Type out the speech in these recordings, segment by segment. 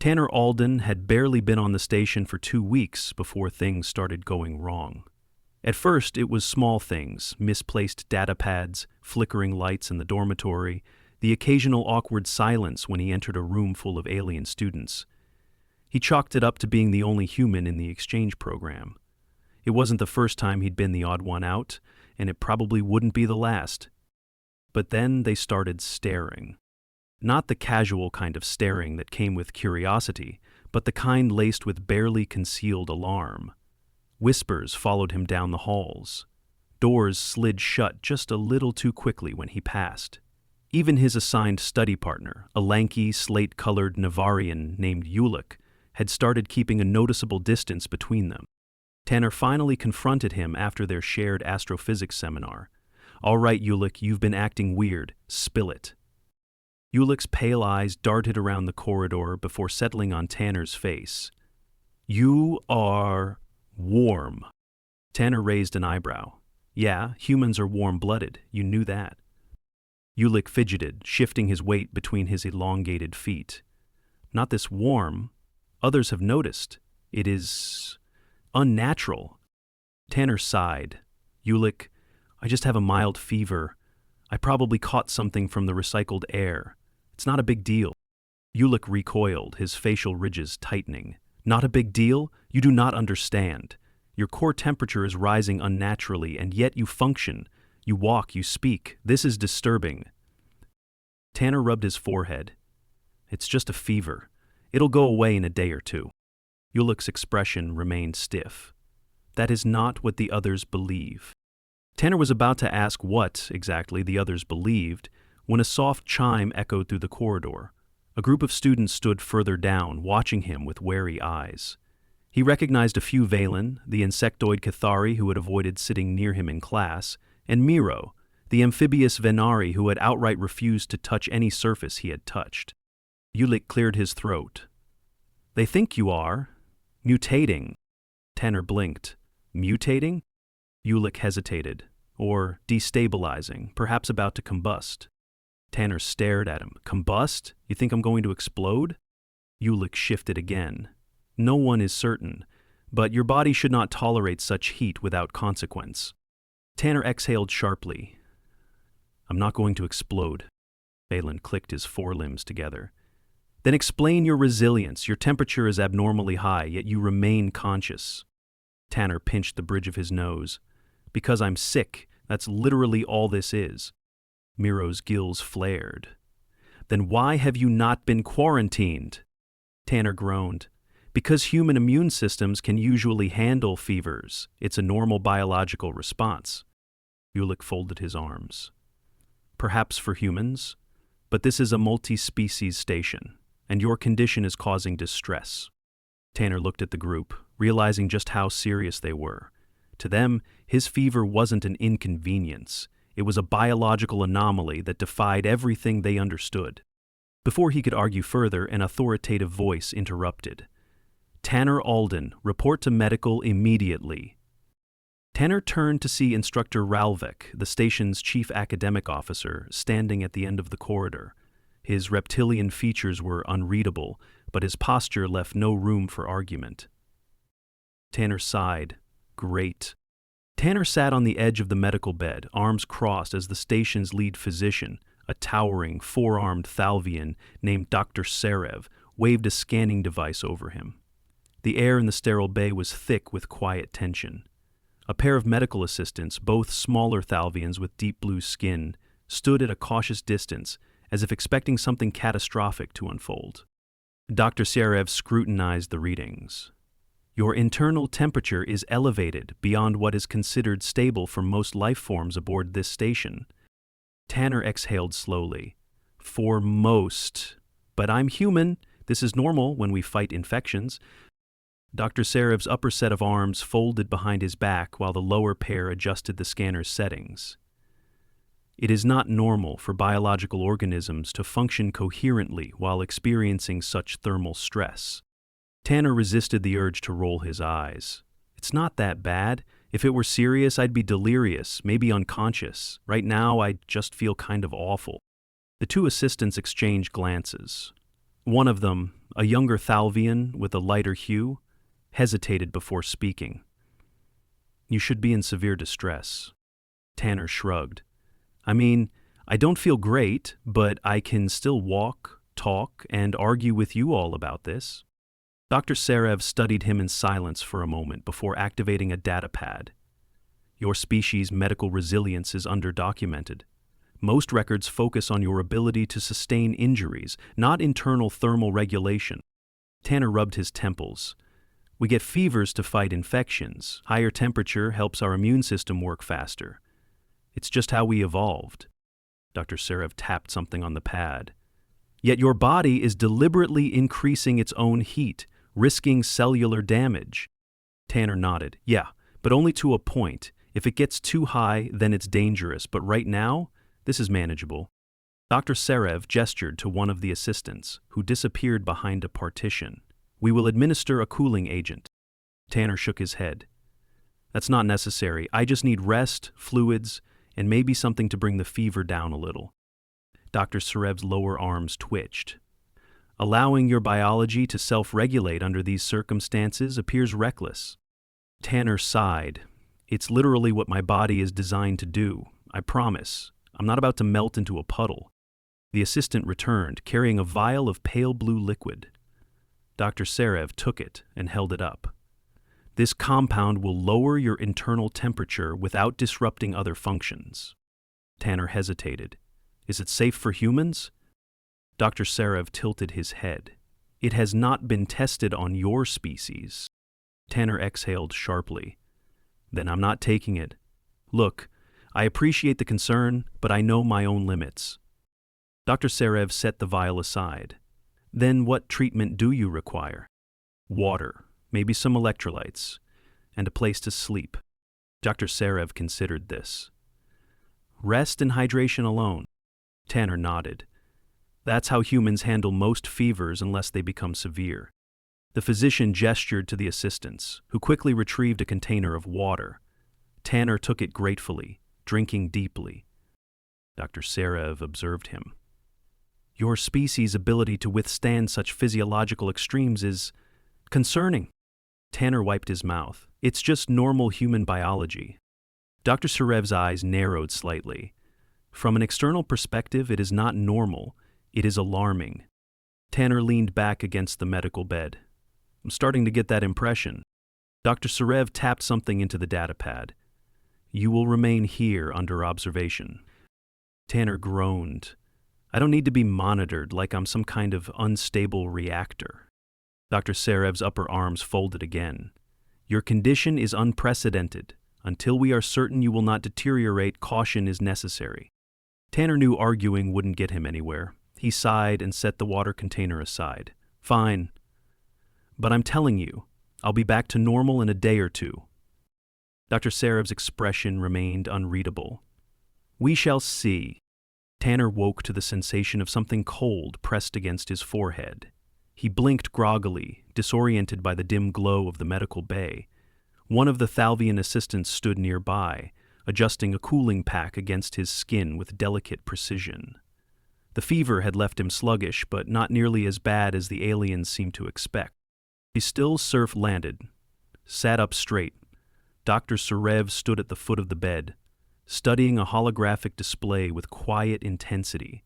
Tanner Alden had barely been on the station for 2 weeks before things started going wrong. At first, it was small things, misplaced data pads, flickering lights in the dormitory, the occasional awkward silence when he entered a room full of alien students. He chalked it up to being the only human in the exchange program. It wasn't the first time he'd been the odd one out, and it probably wouldn't be the last. But then they started staring. Not the casual kind of staring that came with curiosity, but the kind laced with barely concealed alarm. Whispers followed him down the halls. Doors slid shut just a little too quickly when he passed. Even his assigned study partner, a lanky, slate-colored Navarian named Ulick, had started keeping a noticeable distance between them. Tanner finally confronted him after their shared astrophysics seminar. "All right, Ulick, you've been acting weird. Spill it." Ulick's pale eyes darted around the corridor before settling on Tanner's face. "You are warm." Tanner raised an eyebrow. "Yeah, humans are warm-blooded. You knew that." Ulick fidgeted, shifting his weight between his elongated feet. "Not this warm. Others have noticed. It is unnatural." Tanner sighed. "Ulick, I just have a mild fever. I probably caught something from the recycled air. It's not a big deal." Ulick recoiled, his facial ridges tightening. "Not a big deal? You do not understand. Your core temperature is rising unnaturally, and yet you function. You walk, you speak. This is disturbing." Tanner rubbed his forehead. "It's just a fever. It'll go away in a day or two." Ulick's expression remained stiff. "That is not what the others believe." Tanner was about to ask what, exactly, the others believed, when a soft chime echoed through the corridor. A group of students stood further down, watching him with wary eyes. He recognized a few Valen, the insectoid Cathari who had avoided sitting near him in class, and Miro, the amphibious Venari who had outright refused to touch any surface he had touched. Ulick cleared his throat. "They think you are mutating." Tanner blinked. "Mutating?" Ulick hesitated. "Or destabilizing, perhaps about to combust." Tanner stared at him. "Combust? You think I'm going to explode?" Ulick shifted again. "No one is certain, but your body should not tolerate such heat without consequence." Tanner exhaled sharply. "I'm not going to explode." Valen clicked his forelimbs together. "Then explain your resilience. Your temperature is abnormally high, yet you remain conscious." Tanner pinched the bridge of his nose. "Because I'm sick. That's literally all this is." Miro's gills flared. "Then why have you not been quarantined?" Tanner groaned. "Because human immune systems can usually handle fevers. It's a normal biological response." Ulick folded his arms. "Perhaps for humans, but this is a multi-species station, and your condition is causing distress." Tanner looked at the group, realizing just how serious they were. To them, his fever wasn't an inconvenience. It was a biological anomaly that defied everything they understood. Before he could argue further, an authoritative voice interrupted. "Tanner Alden, report to medical immediately." Tanner turned to see Instructor Ralvik, the station's chief academic officer, standing at the end of the corridor. His reptilian features were unreadable, but his posture left no room for argument. Tanner sighed. Great. Tanner sat on the edge of the medical bed, arms crossed as the station's lead physician, a towering, four-armed Thalvian named Dr. Serev, waved a scanning device over him. The air in the sterile bay was thick with quiet tension. A pair of medical assistants, both smaller Thalvians with deep blue skin, stood at a cautious distance, as if expecting something catastrophic to unfold. Dr. Serev scrutinized the readings. "Your internal temperature is elevated beyond what is considered stable for most life forms aboard this station." Tanner exhaled slowly. "For most. But I'm human. This is normal when we fight infections." Dr. Serev's upper set of arms folded behind his back while the lower pair adjusted the scanner's settings. "It is not normal for biological organisms to function coherently while experiencing such thermal stress." Tanner resisted the urge to roll his eyes. "It's not that bad. If it were serious, I'd be delirious, maybe unconscious. Right now, I just feel kind of awful." The two assistants exchanged glances. One of them, a younger Thalvian with a lighter hue, hesitated before speaking. "You should be in severe distress." Tanner shrugged. "I mean, I don't feel great, but I can still walk, talk, and argue with you all about this." Dr. Sarev studied him in silence for a moment before activating a data pad. "Your species' medical resilience is underdocumented. Most records focus on your ability to sustain injuries, not internal thermal regulation." Tanner rubbed his temples. "We get fevers to fight infections. Higher temperature helps our immune system work faster. It's just how we evolved." Dr. Sarev tapped something on the pad. "Yet your body is deliberately increasing its own heat, risking cellular damage." Tanner nodded. "Yeah, but only to a point. If it gets too high, then it's dangerous, but right now, this is manageable." Dr. Sarev gestured to one of the assistants, who disappeared behind a partition. "We will administer a cooling agent." Tanner shook his head. "That's not necessary. I just need rest, fluids, and maybe something to bring the fever down a little." Dr. Sarev's lower arms twitched. "Allowing your biology to self-regulate under these circumstances appears reckless." Tanner sighed. "It's literally what my body is designed to do. I promise. I'm not about to melt into a puddle." The assistant returned, carrying a vial of pale blue liquid. Dr. Sarev took it and held it up. "This compound will lower your internal temperature without disrupting other functions." Tanner hesitated. "Is it safe for humans?" Dr. Sarev tilted his head. "It has not been tested on your species." Tanner exhaled sharply. "Then I'm not taking it. Look, I appreciate the concern, but I know my own limits." Dr. Sarev set the vial aside. "Then what treatment do you require?" "Water, maybe some electrolytes, and a place to sleep." Dr. Sarev considered this. "Rest and hydration alone." Tanner nodded. "That's how humans handle most fevers unless they become severe." The physician gestured to the assistants, who quickly retrieved a container of water. Tanner took it gratefully, drinking deeply. Dr. Sarev observed him. "Your species' ability to withstand such physiological extremes is concerning." Tanner wiped his mouth. "It's just normal human biology." Dr. Sarev's eyes narrowed slightly. "From an external perspective, it is not normal. It is alarming." Tanner leaned back against the medical bed. "I'm starting to get that impression." Dr. Sarev tapped something into the data pad. "You will remain here under observation." Tanner groaned. "I don't need to be monitored like I'm some kind of unstable reactor." Dr. Sarev's upper arms folded again. "Your condition is unprecedented. Until we are certain you will not deteriorate, caution is necessary." Tanner knew arguing wouldn't get him anywhere. He sighed and set the water container aside. "Fine. But I'm telling you, I'll be back to normal in a day or two." Dr. Sarev's expression remained unreadable. "We shall see." Tanner woke to the sensation of something cold pressed against his forehead. He blinked groggily, disoriented by the dim glow of the medical bay. One of the Thalvian assistants stood nearby, adjusting a cooling pack against his skin with delicate precision. The fever had left him sluggish, but not nearly as bad as the aliens seemed to expect. He still surf-landed, sat up straight. Dr. Sarev stood at the foot of the bed, studying a holographic display with quiet intensity.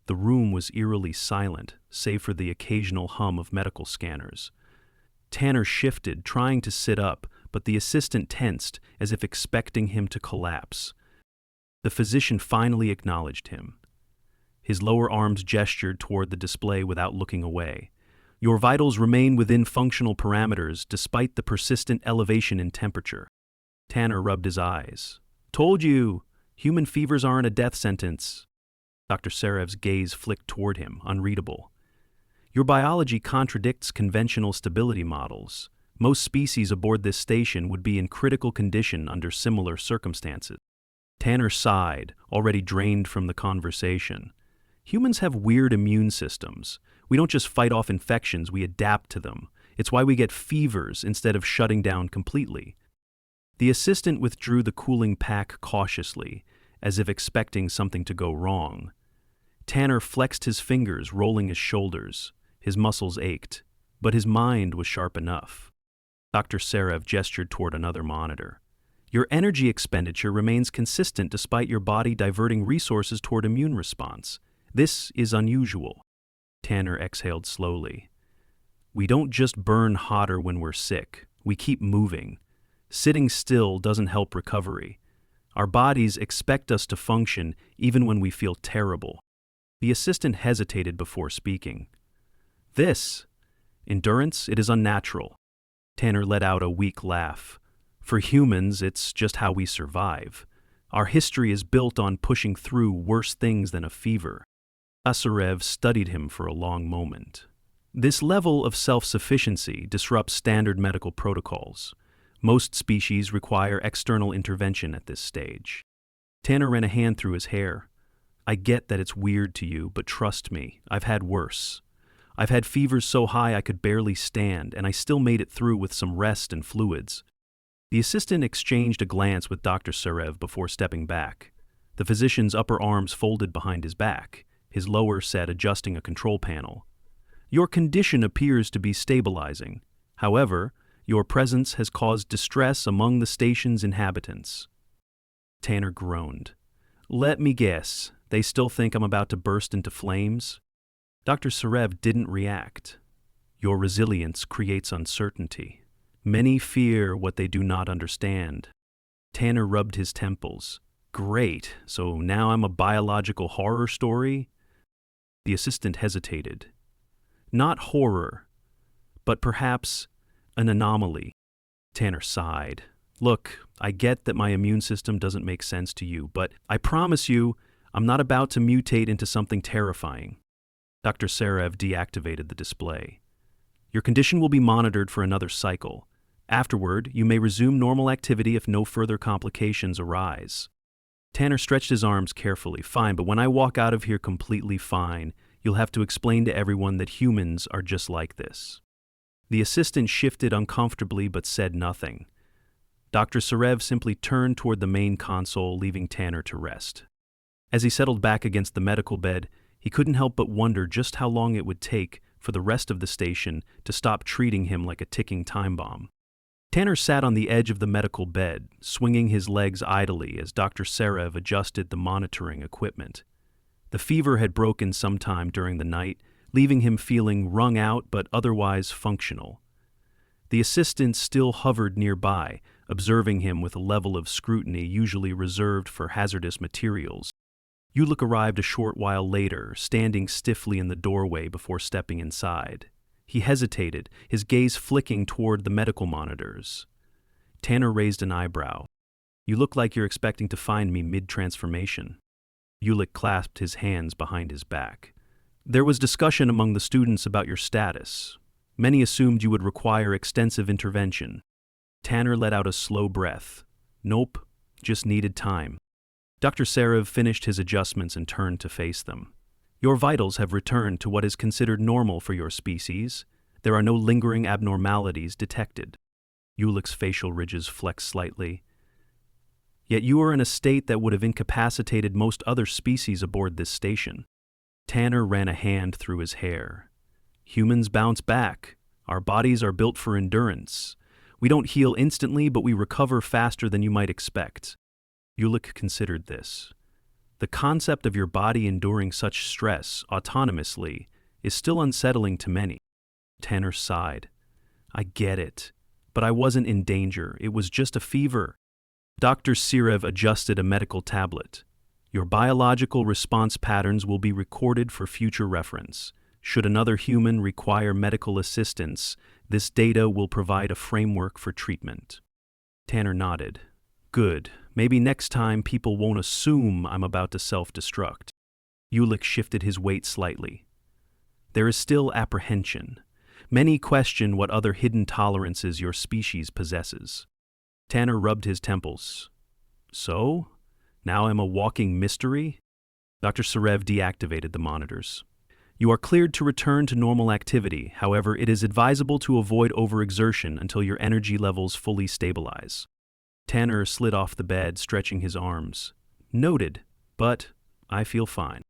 The room was eerily silent, save for the occasional hum of medical scanners. Tanner shifted, trying to sit up, but the assistant tensed, as if expecting him to collapse. The physician finally acknowledged him. His lower arms gestured toward the display without looking away. "Your vitals remain within functional parameters despite the persistent elevation in temperature." Tanner rubbed his eyes. "Told you! Human fevers aren't a death sentence." Dr. Sarev's gaze flicked toward him, unreadable. "Your biology contradicts conventional stability models. Most species aboard this station would be in critical condition under similar circumstances." Tanner sighed, already drained from the conversation. "Humans have weird immune systems. We don't just fight off infections, we adapt to them. It's why we get fevers instead of shutting down completely." The assistant withdrew the cooling pack cautiously, as if expecting something to go wrong. Tanner flexed his fingers, rolling his shoulders. His muscles ached, but his mind was sharp enough. Dr. Sarev gestured toward another monitor. Your energy expenditure remains consistent despite your body diverting resources toward immune response. This is unusual. Tanner exhaled slowly. We don't just burn hotter when we're sick. We keep moving. Sitting still doesn't help recovery. Our bodies expect us to function even when we feel terrible. The assistant hesitated before speaking. This, endurance, it is unnatural. Tanner let out a weak laugh. For humans, it's just how we survive. Our history is built on pushing through worse things than a fever. Sarev studied him for a long moment. This level of self-sufficiency disrupts standard medical protocols. Most species require external intervention at this stage. Tanner ran a hand through his hair. I get that it's weird to you, but trust me, I've had worse. I've had fevers so high I could barely stand, and I still made it through with some rest and fluids. The assistant exchanged a glance with Dr. Sarev before stepping back. The physician's upper arms folded behind his back, his lower set adjusting a control panel. Your condition appears to be stabilizing. However, your presence has caused distress among the station's inhabitants. Tanner groaned. Let me guess, they still think I'm about to burst into flames? Dr. Sarev didn't react. Your resilience creates uncertainty. Many fear what they do not understand. Tanner rubbed his temples. Great, so now I'm a biological horror story? The assistant hesitated. Not horror, but perhaps an anomaly. Tanner sighed. Look, I get that my immune system doesn't make sense to you, but I promise you, I'm not about to mutate into something terrifying. Dr. Sarev deactivated the display. Your condition will be monitored for another cycle. Afterward, you may resume normal activity if no further complications arise. Tanner stretched his arms carefully. Fine, but when I walk out of here completely fine, you'll have to explain to everyone that humans are just like this. The assistant shifted uncomfortably but said nothing. Dr. Sarev simply turned toward the main console, leaving Tanner to rest. As he settled back against the medical bed, he couldn't help but wonder just how long it would take for the rest of the station to stop treating him like a ticking time bomb. Tanner sat on the edge of the medical bed, swinging his legs idly as Dr. Sarev adjusted the monitoring equipment. The fever had broken sometime during the night, leaving him feeling wrung out but otherwise functional. The assistant still hovered nearby, observing him with a level of scrutiny usually reserved for hazardous materials. Ulick arrived a short while later, standing stiffly in the doorway before stepping inside. He hesitated, his gaze flicking toward the medical monitors. Tanner raised an eyebrow. You look like you're expecting to find me mid-transformation. Ulick clasped his hands behind his back. There was discussion among the students about your status. Many assumed you would require extensive intervention. Tanner let out a slow breath. Nope, just needed time. Dr. Sarev finished his adjustments and turned to face them. Your vitals have returned to what is considered normal for your species. There are no lingering abnormalities detected. Ulick's facial ridges flexed slightly. Yet you are in a state that would have incapacitated most other species aboard this station. Tanner ran a hand through his hair. Humans bounce back. Our bodies are built for endurance. We don't heal instantly, but we recover faster than you might expect. Ulick considered this. The concept of your body enduring such stress autonomously is still unsettling to many. Tanner sighed. I get it, but I wasn't in danger. It was just a fever. Dr. Sarev adjusted a medical tablet. Your biological response patterns will be recorded for future reference. Should another human require medical assistance, this data will provide a framework for treatment. Tanner nodded. Good. Maybe next time people won't assume I'm about to self-destruct. Ulick shifted his weight slightly. There is still apprehension. Many question what other hidden tolerances your species possesses. Tanner rubbed his temples. So? Now I'm a walking mystery? Dr. Sarev deactivated the monitors. You are cleared to return to normal activity. However, it is advisable to avoid overexertion until your energy levels fully stabilize. Tanner slid off the bed, stretching his arms. Noted, but I feel fine.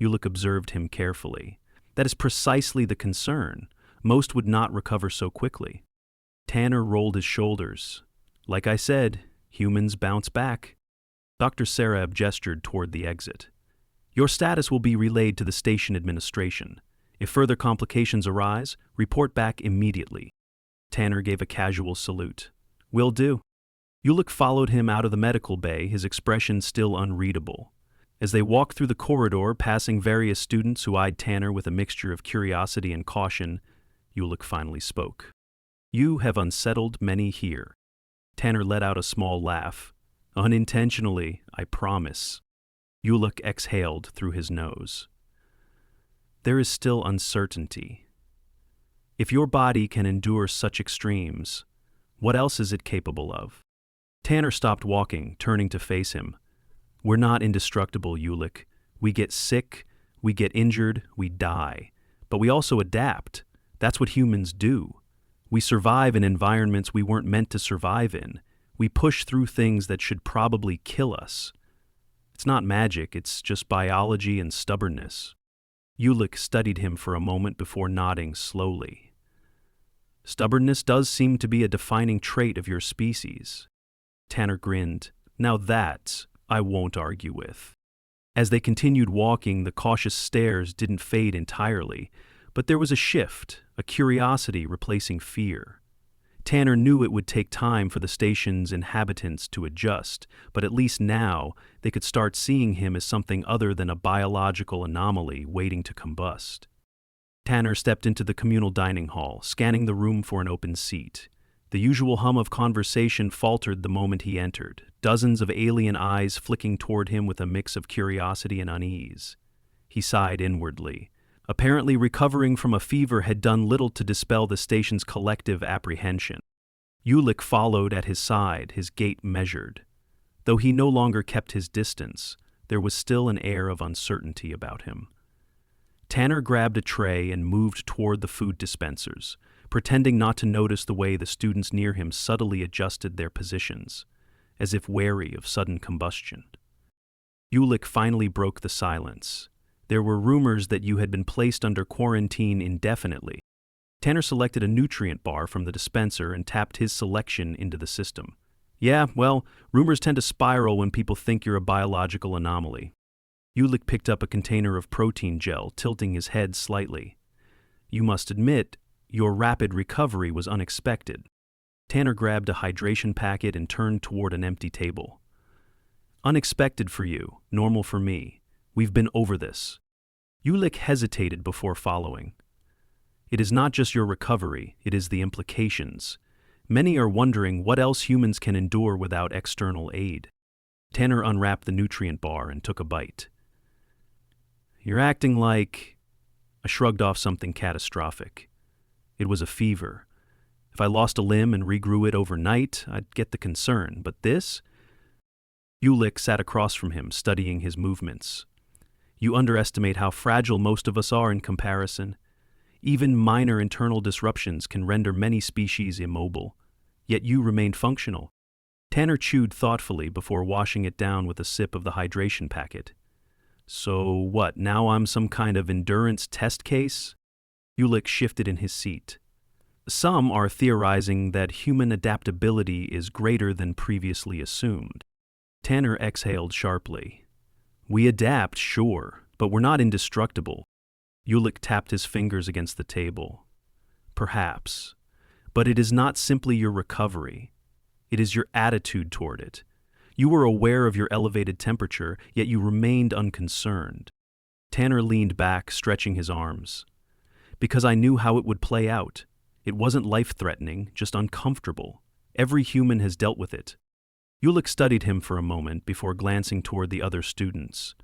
Ulick observed him carefully. That is precisely the concern. Most would not recover so quickly. Tanner rolled his shoulders. Like I said, humans bounce back. Dr. Sarab gestured toward the exit. Your status will be relayed to the station administration. If further complications arise, report back immediately. Tanner gave a casual salute. Will do. Ulick followed him out of the medical bay, his expression still unreadable. As they walked through the corridor, passing various students who eyed Tanner with a mixture of curiosity and caution, Ulick finally spoke. You have unsettled many here. Tanner let out a small laugh. Unintentionally, I promise. Ulick exhaled through his nose. There is still uncertainty. If your body can endure such extremes, what else is it capable of? Tanner stopped walking, turning to face him. We're not indestructible, Ulick. We get sick, we get injured, we die. But we also adapt. That's what humans do. We survive in environments we weren't meant to survive in. We push through things that should probably kill us. It's not magic, it's just biology and stubbornness. Ulick studied him for a moment before nodding slowly. Stubbornness does seem to be a defining trait of your species. Tanner grinned. Now that I won't argue with. As they continued walking, the cautious stares didn't fade entirely, but there was a shift, a curiosity replacing fear. Tanner knew it would take time for the station's inhabitants to adjust, but at least now they could start seeing him as something other than a biological anomaly waiting to combust. Tanner stepped into the communal dining hall, scanning the room for an open seat. The usual hum of conversation faltered the moment he entered, dozens of alien eyes flicking toward him with a mix of curiosity and unease. He sighed inwardly. Apparently recovering from a fever had done little to dispel the station's collective apprehension. Ulick followed at his side, his gait measured. Though he no longer kept his distance, there was still an air of uncertainty about him. Tanner grabbed a tray and moved toward the food dispensers, pretending not to notice the way the students near him subtly adjusted their positions, as if wary of sudden combustion. Ulick finally broke the silence. There were rumors that you had been placed under quarantine indefinitely. Tanner selected a nutrient bar from the dispenser and tapped his selection into the system. Yeah, well, rumors tend to spiral when people think you're a biological anomaly. Ulick picked up a container of protein gel, tilting his head slightly. You must admit, your rapid recovery was unexpected. Tanner grabbed a hydration packet and turned toward an empty table. Unexpected for you, normal for me. We've been over this. Ulick hesitated before following. It is not just your recovery, it is the implications. Many are wondering what else humans can endure without external aid. Tanner unwrapped the nutrient bar and took a bite. You're acting like... I shrugged off something catastrophic. It was a fever. If I lost a limb and regrew it overnight, I'd get the concern, but this? Ulick sat across from him, studying his movements. You underestimate how fragile most of us are in comparison. Even minor internal disruptions can render many species immobile. Yet you remained functional. Tanner chewed thoughtfully before washing it down with a sip of the hydration packet. So what, now I'm some kind of endurance test case? Ulick shifted in his seat. Some are theorizing that human adaptability is greater than previously assumed. Tanner exhaled sharply. We adapt, sure, but we're not indestructible. Ulick tapped his fingers against the table. Perhaps. But it is not simply your recovery. It is your attitude toward it. You were aware of your elevated temperature, yet you remained unconcerned. Tanner leaned back, stretching his arms. Because I knew how it would play out. It wasn't life-threatening, just uncomfortable. Every human has dealt with it. Ulick studied him for a moment before glancing toward the other students,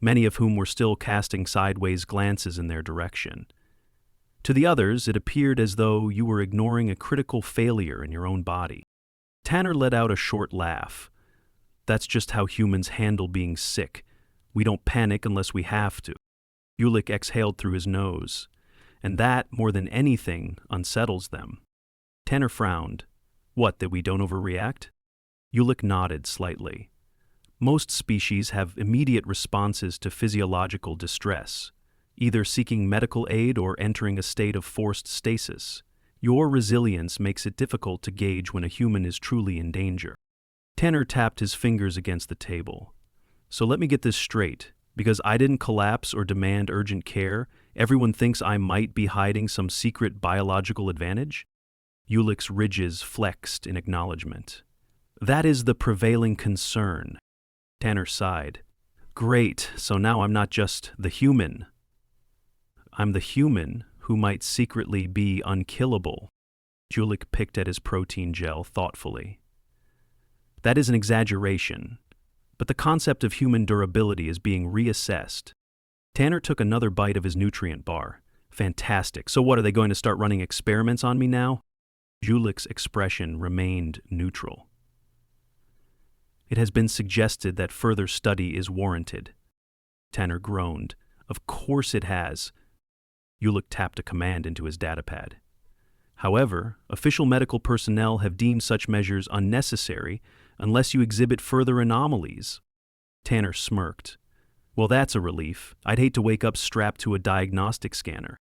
many of whom were still casting sideways glances in their direction. To the others, it appeared as though you were ignoring a critical failure in your own body. Tanner let out a short laugh. That's just how humans handle being sick. We don't panic unless we have to. Ulick exhaled through his nose, and that, more than anything, unsettles them. Tanner frowned. What, that we don't overreact? Ulick nodded slightly. Most species have immediate responses to physiological distress. either seeking medical aid or entering a state of forced stasis. Your resilience makes it difficult to gauge when a human is truly in danger. Tanner tapped his fingers against the table. So let me get this straight. Because I didn't collapse or demand urgent care, everyone thinks I might be hiding some secret biological advantage? Ulick's ridges flexed in acknowledgement. That is the prevailing concern. Tanner sighed. Great, so now I'm not just the human. I'm the human who might secretly be unkillable. Ulick picked at his protein gel thoughtfully. That is an exaggeration, but the concept of human durability is being reassessed. Tanner took another bite of his nutrient bar. Fantastic. So what, are they going to start running experiments on me now? Ulick's expression remained neutral. It has been suggested that further study is warranted. Tanner groaned. Of course it has. Ulick tapped a command into his datapad. However, official medical personnel have deemed such measures unnecessary unless you exhibit further anomalies. Tanner smirked. Well, that's a relief. I'd hate to wake up strapped to a diagnostic scanner.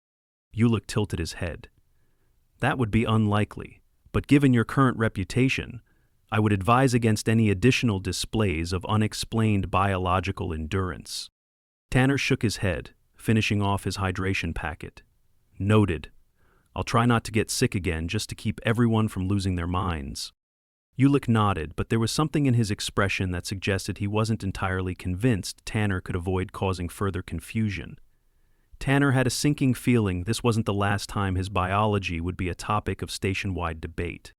Ulick tilted his head. That would be unlikely, but given your current reputation, I would advise against any additional displays of unexplained biological endurance. Tanner shook his head, finishing off his hydration packet. Noted. I'll try not to get sick again just to keep everyone from losing their minds. Ulick nodded, but there was something in his expression that suggested he wasn't entirely convinced Tanner could avoid causing further confusion. Tanner had a sinking feeling this wasn't the last time his biology would be a topic of station-wide debate.